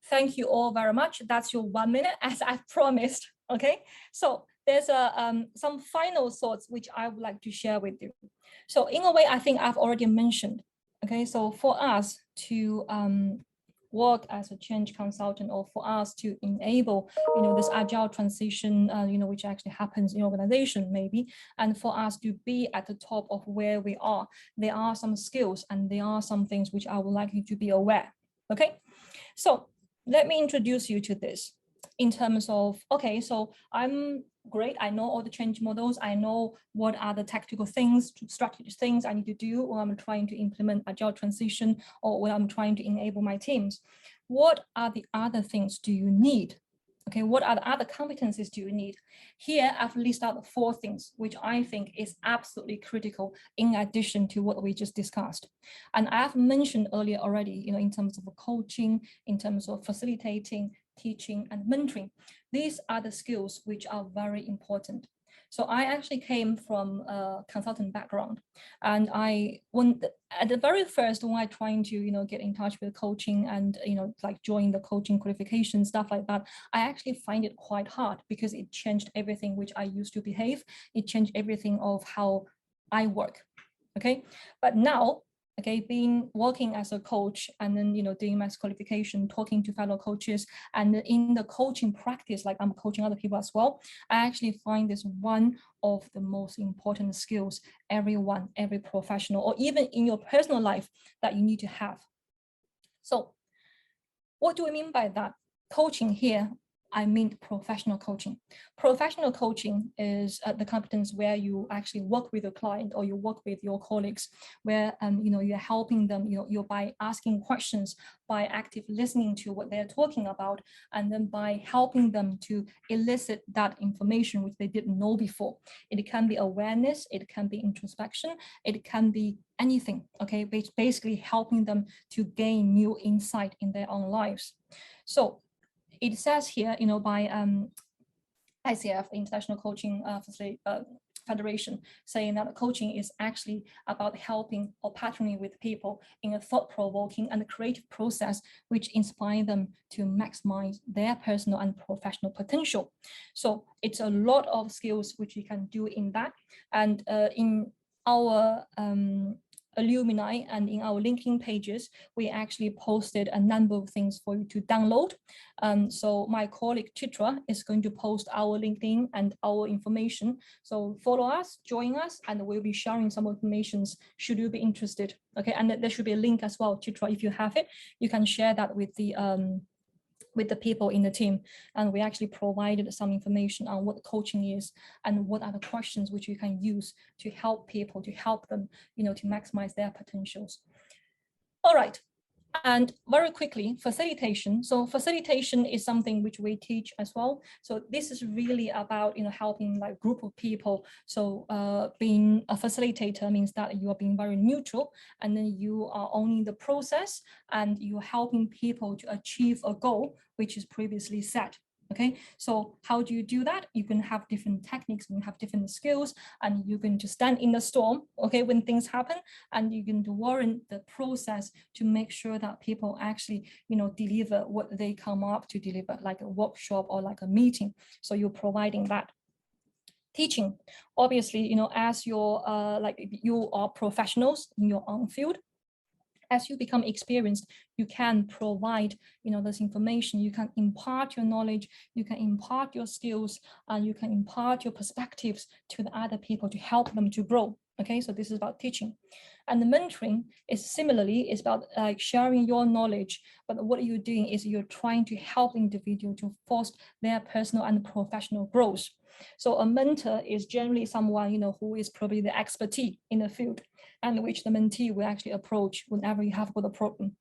thank you all very much. That's your 1 minute, as I promised. Okay, so there's some final thoughts which I would like to share with you. So in a way, I think I've already mentioned. Okay, so for us to work as a change consultant, or for us to enable, this agile transition, which actually happens in organization maybe, and for us to be at the top of where we are, there are some skills and there are some things which I would like you to be aware. Okay, so let me introduce you to this in terms of, okay, so I'm great. I know all the change models. I know what are the tactical things, strategic things I need to do when I'm trying to implement Agile Transition or when I'm trying to enable my teams. What are the other things do you need? Okay, what are the other competencies do you need? Here, I've listed out 4 things, which I think is absolutely critical in addition to what we just discussed. And I've mentioned earlier already, in terms of coaching, in terms of facilitating, teaching, and mentoring. These are the skills which are very important. So I actually came from a consultant background, and at the very first, when I trying to get in touch with coaching and like join the coaching qualification, stuff like that, I actually find it quite hard because it changed everything which I used to behave. It changed everything of how I work. Okay, but now, okay, working as a coach and then doing my qualification, talking to fellow coaches, and in the coaching practice, like I'm coaching other people as well, I actually find this one of the most important skills every professional, or even in your personal life, that you need to have. So what do we mean by that? Coaching here, I mean professional coaching. Professional coaching is the competence where you actually work with your client or you work with your colleagues, where you're helping them, you're by asking questions, by active listening to what they're talking about, and then by helping them to elicit that information which they didn't know before. It can be awareness, it can be introspection, it can be anything, okay? Basically helping them to gain new insight in their own lives. So it says here, by ICF, International Coaching Federation, saying that coaching is actually about helping or partnering with people in a thought-provoking and creative process which inspire them to maximize their personal and professional potential. So it's a lot of skills which you can do in that. And in our alumni and in our LinkedIn pages, we actually posted a number of things for you to download. So my colleague Chitra is going to post our LinkedIn and our information. So follow us, join us, and we'll be sharing some information should you be interested. Okay, and there should be a link as well, Chitra, if you have it, you can share that with the people in the team. And we actually provided some information on what coaching is and what are the questions which you can use to help people, to help them, to maximize their potentials. All right. And very quickly, facilitation. So facilitation is something which we teach as well. So this is really about helping like group of people. So being a facilitator means that you are being very neutral, and then you are owning the process, and you're helping people to achieve a goal which is previously set. Okay, so how do you do that? You can have different techniques, you can have different skills, and you can just stand in the storm, okay, when things happen, and you can warrant the process to make sure that people actually, deliver what they come up to deliver, like a workshop or like a meeting. So you're providing that. Teaching, obviously, as you're you are professionals in your own field. As you become experienced, you can provide, this information, you can impart your knowledge, you can impart your skills, and you can impart your perspectives to the other people to help them to grow. Okay, so this is about teaching. And the mentoring is similarly, it's about like sharing your knowledge, but what you're doing is you're trying to help the individual to foster their personal and professional growth. So a mentor is generally someone, who is probably the expertise in the field, and which the mentee will actually approach whenever you have got a problem.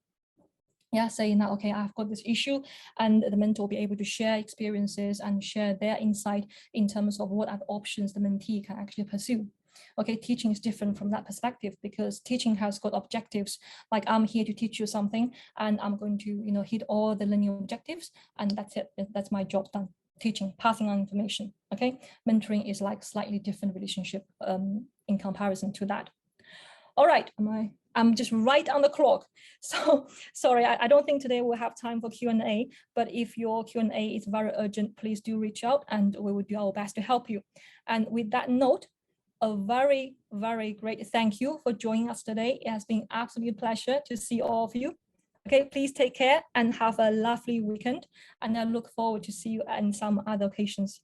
Yeah, saying that, okay, I've got this issue, and the mentor will be able to share experiences and share their insight in terms of what are the options the mentee can actually pursue. Okay, teaching is different from that perspective, because teaching has got objectives, like I'm here to teach you something, and I'm going to, hit all the learning objectives, and that's it, that's my job done. Teaching, passing on information. Okay, mentoring is like slightly different relationship in comparison to that. All right, I'm just right on the clock. So sorry, I don't think today we'll have time for Q&A, but if your Q&A is very urgent, please do reach out and we will do our best to help you. And with that note, a very, very great thank you for joining us today. It has been absolute pleasure to see all of you. Okay, please take care and have a lovely weekend. And I look forward to see you on some other occasions.